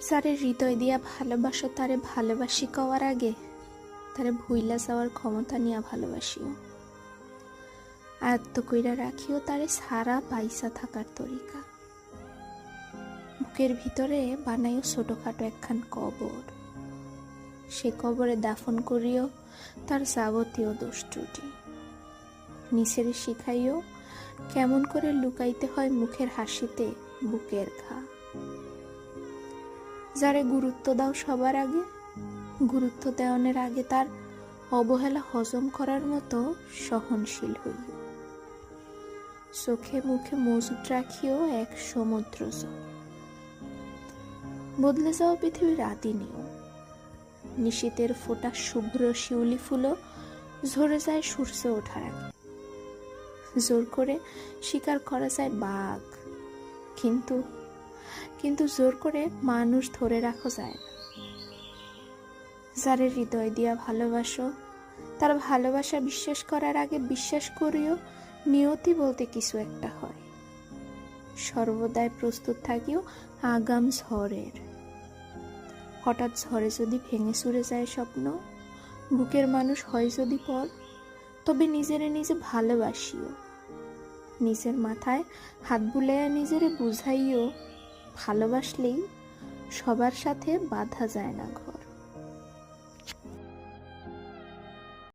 যারে হৃদয় দিয়া ভালোবাসো তারে ভালোবাসি কওয়ার আগে তারে ভুইলা যাওয়ার ক্ষমতা নিয়া ভালোবাসিও। আয়ত্ত কইরা রাখিও তারে সারা পাইসা থাকার তরিকা। বুকের ভিতরে বানাইও ছোটখাটো একখান কবর, সে কবরে দাফন করিও তার যাবতীয় দোষ ত্রুটি। নিচেরে শিখাইও কেমন করে লুকাইতে হয় মুখের হাসিতে বুকের ঘা। যারে গুরুত্ব দাও সবার আগে, গুরুত্ব দেওয়ানোর আগে তার অবহেলা হজম করার মতো সহনশীল হইও। চোখে মুখে মজুদ রাখিও এক সমুদ্র জল। বদলে যাওয়া পৃথিবীর আদি নিয়ম, নিশীতের ফোঁটা শুভ্র শিউলি ফুলও ঝরে যায় সূর্য ওঠার আগে। জোর করে শিকার করা যায় বাঘ, কিন্তু কিন্তু জোর করে মানুষ ধরে রাখা যায় না। যারে হৃদয় দিয়া ভালোবাসো তার ভালোবাসা বিশ্বাস করার আগে বিশ্বাস করিও নিয়তি বলতে কিছু একটা হয়। সর্বদাই প্রস্তুত থাকিও আগাম ঝড়ের। হঠাৎ ঝড়ে যদি ভেঙে চুরে যায় স্বপ্ন, বুকের মানুষ হয় যদি পর, তবে নিজেরে নিজে ভালোবাসিও। নিজের মাথায় হাত বুলাইয়া নিজেরে বুঝাইও ভালোবাসলেই সবার সাথে বাঁধা যায় না ঘর।